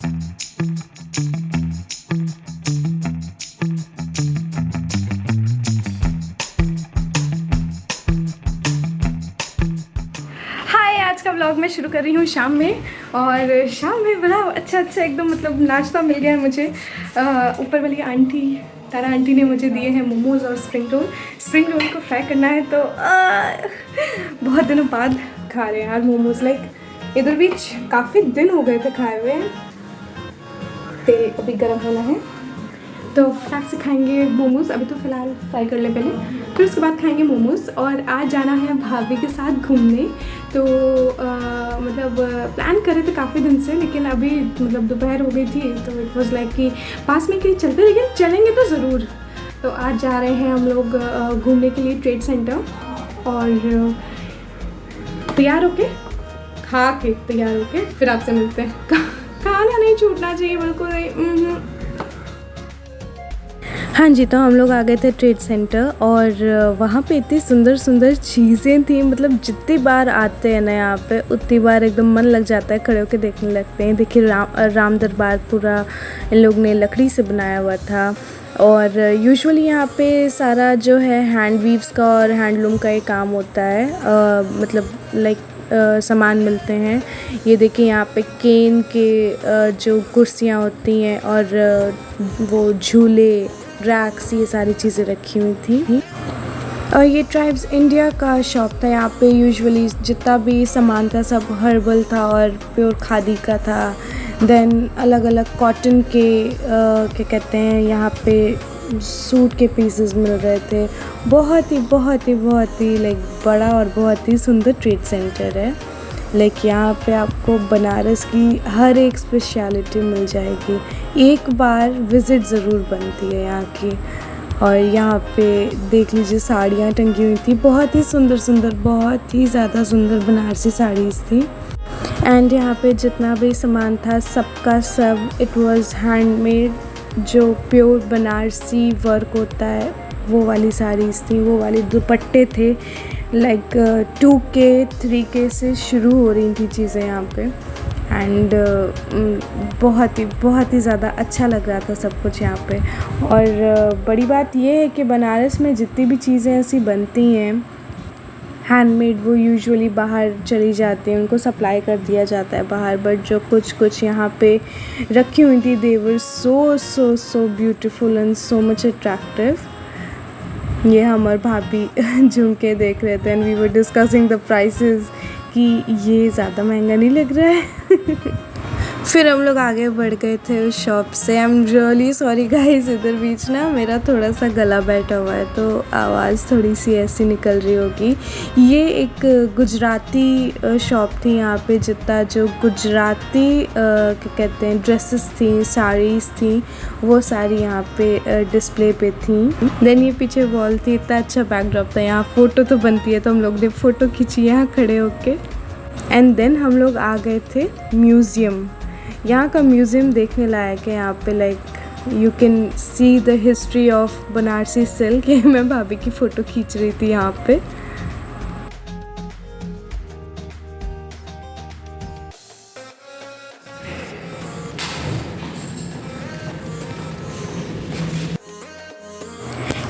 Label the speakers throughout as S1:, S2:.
S1: हाय, आज का व्लॉग मैं शुरू कर रही हूँ शाम में। और शाम में बड़ा अच्छा एकदम मतलब नाश्ता मिल गया है मुझे। ऊपर वाली आंटी तारा आंटी ने मुझे दिए हैं मोमोज़ और स्प्रिंग रोल को फ्राई करना है, तो बहुत दिनों बाद खा रहे हैं यार मोमोज़। लाइक इधर बीच काफ़ी दिन हो गए थे खाए हुए। तेल अभी गर्म होना है तो फटाक से खाएंगे मोमोज़। अभी तो फ़िलहाल फ्राई कर ले पहले, फिर उसके बाद खाएंगे मोमोज़। और आज जाना है भाभी के साथ घूमने, तो मतलब प्लान करे थे काफ़ी दिन से, लेकिन अभी मतलब दोपहर हो गई थी तो इट वाज लाइक कि पास में कहीं चलते, लेकिन चलेंगे तो ज़रूर। तो आज जा रहे हैं हम लोग घूमने के लिए ट्रेड सेंटर। और तैयार होके खा के तैयार होके फिर आपसे मिलते हैं। खाना नहीं छूटना चाहिए, बिल्कुल नहीं। हाँ जी, तो हम लोग आ गए थे ट्रेड सेंटर और वहाँ पे इतनी सुंदर सुंदर चीज़ें थी। मतलब जितनी बार आते हैं ना यहाँ पे उतनी बार एकदम मन लग जाता है, खड़े होकर देखने लगते हैं। देखिए राम दरबार पूरा इन लोग ने लकड़ी से बनाया हुआ था। और यूजुअली यहाँ पे सारा जो है हैंड वीव्स का और हैंडलूम का ही काम होता है। मतलब लाइक सामान मिलते हैं। ये देखिए यहाँ पे केन के जो कुर्सियाँ होती हैं और वो झूले, रैक्स, ये सारी चीज़ें रखी हुई थी। और ये ट्राइब्स इंडिया का शॉप था। यहाँ पे यूजुअली जितना भी सामान था सब हर्बल था और प्योर खादी का था। देन अलग अलग कॉटन के क्या कहते हैं, यहाँ पे सूट के पीसेस मिल रहे थे। बहुत ही लाइक बड़ा और बहुत ही सुंदर ट्रेड सेंटर है। लाइक यहाँ पे आपको बनारस की हर एक स्पेशलिटी मिल जाएगी। एक बार विज़िट ज़रूर बनती है यहाँ की। और यहाँ पे देख लीजिए साड़ियाँ टंगी हुई थी, बहुत ही सुंदर, बहुत ही ज़्यादा सुंदर बनारसी साड़ीज़ थी। एंड यहाँ पे जितना भी सामान था सबका सब इट वाज हैंडमेड, जो प्योर बनारसी वर्क होता है वो वाली साड़ीज़ थी, वो वाले दुपट्टे थे। लाइक 2K 3K से शुरू हो रही थी चीज़ें यहाँ पे। एंड बहुत ही ज़्यादा अच्छा लग रहा था सब कुछ यहाँ पे। और बड़ी बात ये है कि बनारस में जितनी भी चीज़ें ऐसी बनती हैं हैंडमेड, वो यूजुअली बाहर चली जाती हैं, उनको सप्लाई कर दिया जाता है बाहर। बट जो कुछ यहाँ पे रखी हुई थी they were so beautiful and so much attractive. ये हमारे भाभी झूम के देख रहे थे and we were discussing the prices कि ये ज़्यादा महंगा नहीं लग रहा है। फिर हम लोग आगे बढ़ गए थे उस शॉप से। I am really sorry guys, इधर बीच ना मेरा थोड़ा सा गला बैठा हुआ है तो आवाज़ थोड़ी सी ऐसी निकल रही होगी। ये एक गुजराती शॉप थी। यहाँ पे जितना जो गुजराती क्या कहते हैं ड्रेसेस थी, साड़ीज़ थी, वो सारी यहाँ पे डिस्प्ले पे थी। देन ये पीछे वॉल थी, इतना अच्छा बैकड्रॉप था। यहाँ फ़ोटो तो बनती है तो हम लोग ने फ़ोटो खींची यहाँ खड़े होके। एंड देन हम लोग आ गए थे म्यूज़ियम। यहाँ का म्यूज़ियम देखने लायक है। यहाँ पे like you can see the history of Banarasi silk. मैं भाभी की फ़ोटो खींच रही थी यहाँ पे।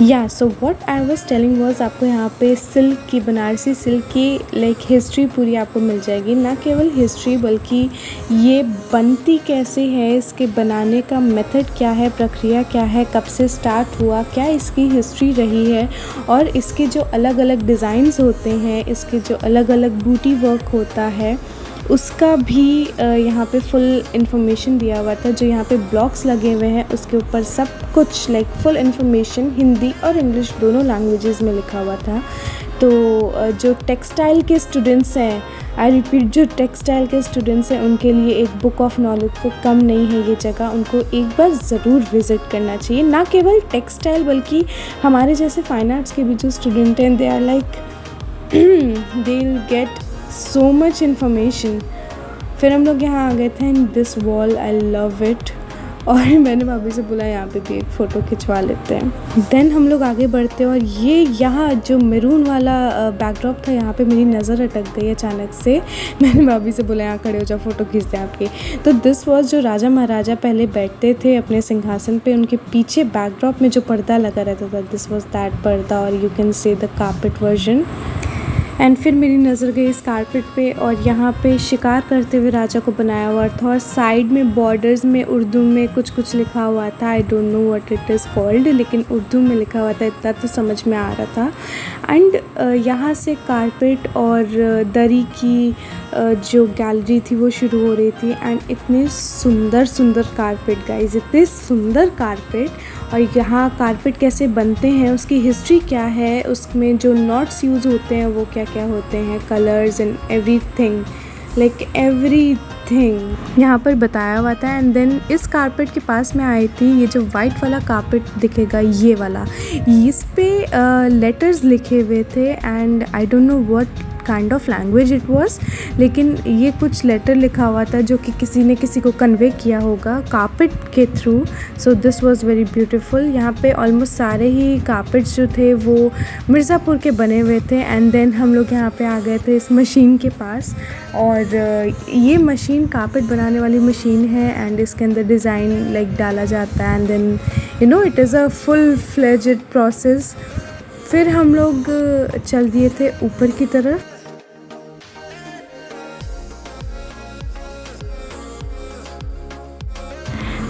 S1: या so what I was telling was, आपको यहाँ पे सिल्क की, बनारसी सिल्क की लाइक हिस्ट्री पूरी आपको मिल जाएगी। ना केवल हिस्ट्री बल्कि ये बनती कैसे है, इसके बनाने का मेथड क्या है, प्रक्रिया क्या है, कब से स्टार्ट हुआ, क्या इसकी हिस्ट्री रही है, और इसके जो अलग अलग डिज़ाइंस होते हैं, इसके जो अलग अलग बूटी वर्क होता है, उसका भी यहाँ पे फुल इन्फॉर्मेशन दिया हुआ था। जो यहाँ पे ब्लॉक्स लगे हुए हैं उसके ऊपर सब कुछ लाइक फुल इन्फॉर्मेशन हिंदी और इंग्लिश दोनों लैंग्वेजेस में लिखा हुआ था। तो जो टेक्सटाइल के स्टूडेंट्स हैं, आई रिपीट, जो टेक्सटाइल के स्टूडेंट्स हैं उनके लिए एक बुक ऑफ नॉलेज से कम नहीं है ये जगह। उनको एक बार ज़रूर विज़िट करना चाहिए। ना केवल टेक्सटाइल बल्कि हमारे जैसे फाइन आर्ट्स के भी जो स्टूडेंट हैं, they are like they will get so much information। फिर हम लोग यहाँ आ गए थे and this wall I love it. और मैंने भाभी से बोला यहाँ पे भी एक फ़ोटो खिंचवा लेते हैं। देन हम लोग आगे बढ़ते हैं और ये यहाँ जो मैरून वाला बैकड्रॉप था, यहाँ पे मेरी नज़र अटक गई अचानक से। मैंने भाभी से बोला यहाँ खड़े हो जाओ, फ़ोटो खींचते हैं आपकी। तो दिस वॉज जो राजा महाराजा पहले बैठते थे अपने सिंहासन पे, उनके पीछे बैकड्रॉप में जो पर्दा लगा रहता था, दिस वॉज दैट पर्दा, और you can say the carpet version. And फिर मेरी नज़र गई इस कारपेट पे और यहाँ पे शिकार करते हुए राजा को बनाया हुआ था, और साइड में बॉर्डर्स में उर्दू में कुछ लिखा हुआ था। I don't know what it is called, लेकिन उर्दू में लिखा हुआ था, इतना तो समझ में आ रहा था। एंड यहाँ से कारपेट और दरी की जो गैलरी थी वो शुरू हो रही थी। एंड इतने सुंदर कारपेट गाइज, इतने सुंदर कारपेट। और यहाँ कारपेट कैसे बनते हैं, उसकी हिस्ट्री क्या है, उसमें जो नॉट्स यूज़ होते हैं वो क्या क्या होते हैं, colours and everything, like everything यहाँ पर बताया हुआ था। एंड देन इस कारपेट के पास में आई थी, ये जो वाइट वाला कारपेट दिखेगा ये वाला, इस पे लेटर्स लिखे हुए थे। And I don't know what kind of language it was, लेकिन ये कुछ लेटर लिखा हुआ था जो कि किसी ने किसी को कन्वे किया होगा कारपेट के through. So this was very beautiful. यहाँ पे ऑलमोस्ट सारे ही कारपेट्स जो थे वो मिर्ज़ापुर के बने हुए थे। एंड देन हम लोग यहाँ पे आ गए थे इस मशीन के पास, और ये मशीन कारपेट बनाने वाली मशीन है। एंड इसके अंदर डिज़ाइन लाइक डाला जाता है, and then you know it is a full fledged process. फिर हम लोग चल दिए थे ऊपर की तरफ।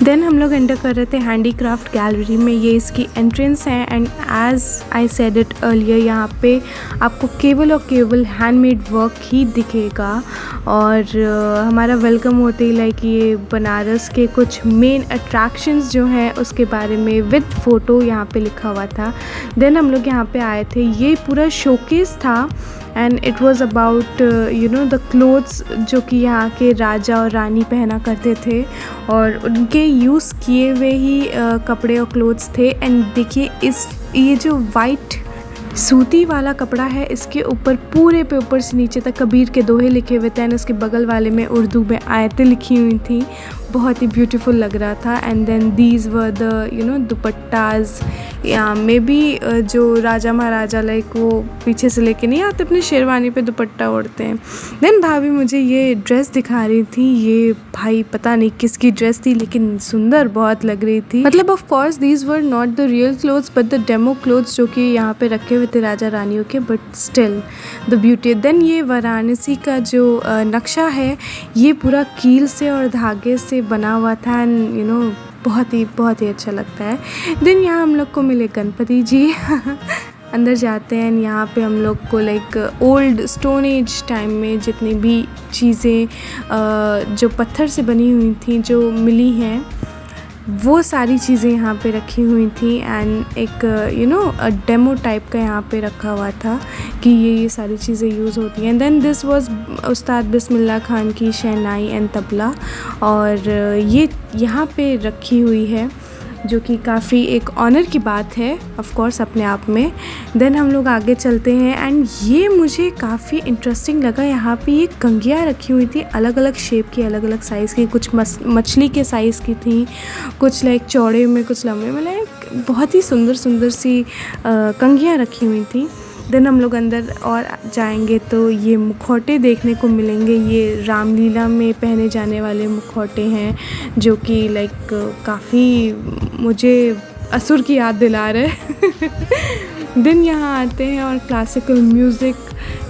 S1: देन हम लोग एंटर कर रहे थे हैंडीक्राफ्ट गैलरी में, ये इसकी एंट्रेंस है। And as I said it earlier, यहाँ पे आपको केवल और केवल हैंडमेड वर्क ही दिखेगा। और हमारा वेलकम होते ही लाइक ये बनारस के कुछ मेन अट्रैक्शंस जो हैं उसके बारे में विद फ़ोटो यहाँ पे लिखा हुआ था। देन हम लोग यहाँ पे आए थे, ये पूरा शोकेस था। And it was about you know the clothes जो कि यहाँ के राजा और रानी पहना करते थे, और उनके यूज़ किए हुए ही कपड़े और क्लोथ्स थे। एंड देखिए ये जो वाइट सूती वाला कपड़ा है, इसके ऊपर पूरे पे ऊपर से नीचे तक कबीर के दोहे लिखे हुए थे। एंड उसके बगल वाले में उर्दू में आयतें लिखी हुई थी, बहुत ही ब्यूटीफुल लग रहा था। And then these were the you know dupattas, या मे बी जो राजा महाराजा लाइक वो पीछे से लेके नहीं आते अपने शेरवानी पे दुपट्टा ओढ़ते हैं। देन भाभी मुझे ये ड्रेस दिखा रही थी, ये भाई पता नहीं किसकी ड्रेस थी, लेकिन सुंदर बहुत लग रही थी। मतलब of course these were not the real clothes but the demo clothes जो कि यहाँ पे रखे हुए थे राजा रानियों के, but still the beauty. Then ये वाराणसी का जो नक्शा है, ये पूरा कील से और धागे से बना हुआ था। एंड यू नो बहुत ही अच्छा लगता है। देन यहाँ हम लोग को मिले गणपति जी अंदर जाते हैं। यहाँ पे हम लोग को like old stone age time में जितनी भी चीज़ें जो पत्थर से बनी हुई थी जो मिली हैं, वो सारी चीज़ें यहाँ पे रखी हुई थी। एंड एक यू नो डेमो टाइप का यहाँ पे रखा हुआ था कि ये सारी चीज़ें यूज़ होती हैं। देन दिस वाज उस्ताद बिस्मिल्लाह खान की शहनाई एंड तबला, और ये यहाँ पे रखी हुई है, जो कि काफ़ी एक ऑनर की बात है ऑफ कोर्स अपने आप में। देन हम लोग आगे चलते हैं। एंड ये मुझे काफ़ी इंटरेस्टिंग लगा, यहाँ पे ये कंघियाँ रखी हुई थी अलग अलग शेप की, अलग अलग साइज़ की, कुछ मछली के साइज़ की थी, कुछ लाइक चौड़े में, कुछ लंबे में, लाइक बहुत ही सुंदर सी कंघियाँ रखी हुई थी। देन हम लोग अंदर और जाएंगे तो ये मुखौटे देखने को मिलेंगे। ये रामलीला में पहने जाने वाले मुखौटे हैं, जो कि लाइक काफ़ी मुझे असुर की याद दिला रहे। देन यहाँ आते हैं और क्लासिकल म्यूज़िक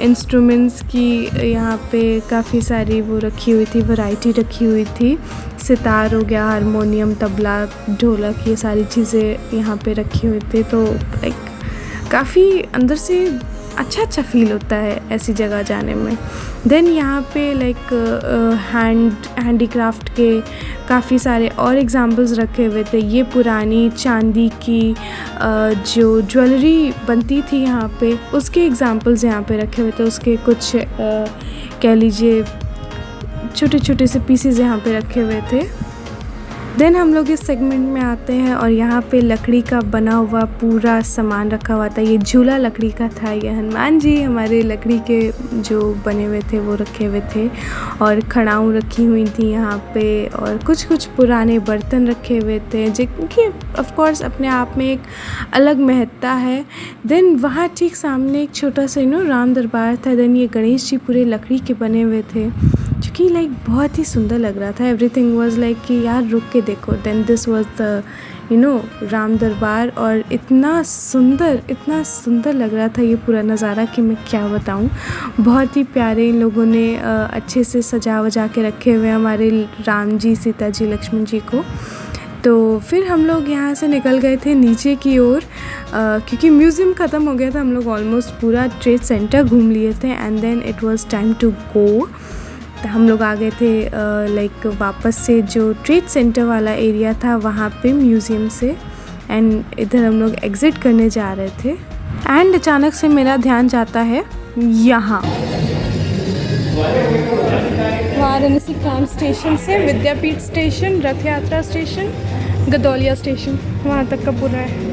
S1: इंस्ट्रूमेंट्स की यहाँ पे काफ़ी सारी वो रखी हुई थी, वैरायटी रखी हुई थी। सितार हो गया, हारमोनियम, तबला, ढोलक, ये सारी चीज़ें यहाँ पे रखी हुई थी। तो लाइक काफ़ी अंदर से अच्छा फील होता है ऐसी जगह जाने में। देन यहाँ पे लाइक हैंडीक्राफ्ट के काफ़ी सारे और एग्जांपल्स रखे हुए थे। ये पुरानी चांदी की जो ज्वेलरी बनती थी यहाँ पे, उसके एग्जांपल्स यहाँ पे रखे हुए थे। उसके कुछ कह लीजिए छोटे से पीसेस यहाँ पे रखे हुए थे। देन हम लोग इस सेगमेंट में आते हैं और यहाँ पे लकड़ी का बना हुआ पूरा सामान रखा हुआ था। ये झूला लकड़ी का था, ये हनुमान जी हमारे लकड़ी के जो बने हुए थे वो रखे हुए थे, और खड़ाऊँ रखी हुई थी यहाँ पे, और कुछ कुछ पुराने बर्तन रखे हुए थे जिनकी ऑफ कोर्स अपने आप में एक अलग महत्ता है। देन वहाँ ठीक सामने एक छोटा सा राम दरबार था। देन ये गणेश जी पूरे लकड़ी के बने हुए थे जो कि लाइक बहुत ही सुंदर लग रहा था। एवरीथिंग वाज लाइक कि यार रुक के देखो। Then this was the Ram Darbar, और इतना सुंदर लग रहा था ये पूरा नज़ारा कि मैं क्या बताऊँ। बहुत ही प्यारे इन लोगों ने अच्छे से सजा वजा के रखे हुए हमारे राम जी, सीता जी, लक्ष्मण जी को। तो फिर हम लोग यहाँ से निकल गए थे नीचे की ओर क्योंकि म्यूज़ियम ख़त्म हो गया था। हम लोग ऑलमोस्ट पूरा ट्रेड सेंटर घूम लिए थे and then it was time to go. हम लोग आ गए थे लाइक वापस से जो ट्रेड सेंटर वाला एरिया था वहाँ पे म्यूज़ियम से, एंड इधर हम लोग एग्ज़िट करने जा रहे थे। एंड अचानक से मेरा ध्यान जाता है यहाँ वाराणसी कैंट स्टेशन से विद्यापीठ स्टेशन, रथ यात्रा स्टेशन, गदौलिया स्टेशन, वहाँ तक का पूरा है।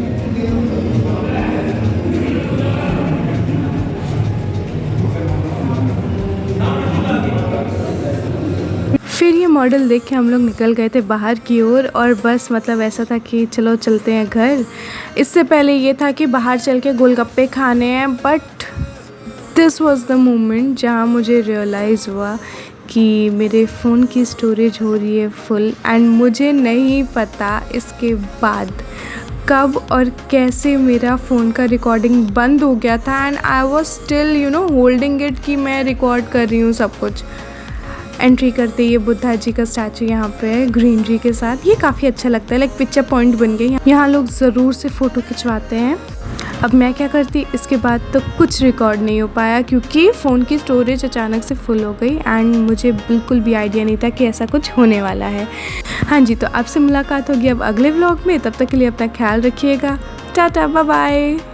S1: फिर ये मॉडल देख के हम लोग निकल गए थे बाहर की ओर, और बस मतलब ऐसा था कि चलो चलते हैं घर। इससे पहले ये था कि बाहर चल के गोलगप्पे खाने हैं, but this was the moment जहाँ मुझे रियलाइज़ हुआ कि मेरे फ़ोन की स्टोरेज हो रही है फुल, एंड मुझे नहीं पता इसके बाद कब और कैसे मेरा फ़ोन का रिकॉर्डिंग बंद हो गया था। And I was still holding it कि मैं रिकॉर्ड कर रही हूँ सब कुछ। एंट्री करते ये बुद्धा जी का स्टैचू यहाँ पे है ग्रीनरी के साथ। ये काफ़ी अच्छा लगता है, लाइक पिक्चर पॉइंट बन गई। यहाँ लोग ज़रूर से फ़ोटो खिंचवाते हैं। अब मैं क्या करती, इसके बाद तो कुछ रिकॉर्ड नहीं हो पाया क्योंकि फ़ोन की स्टोरेज अचानक से फुल हो गई, एंड मुझे बिल्कुल भी आइडिया नहीं था कि ऐसा कुछ होने वाला है। हाँ जी, तो आपसे मुलाकात होगी अब अगले व्लॉग में। तब तक के लिए अपना ख्याल रखिएगा। Tata, bye bye.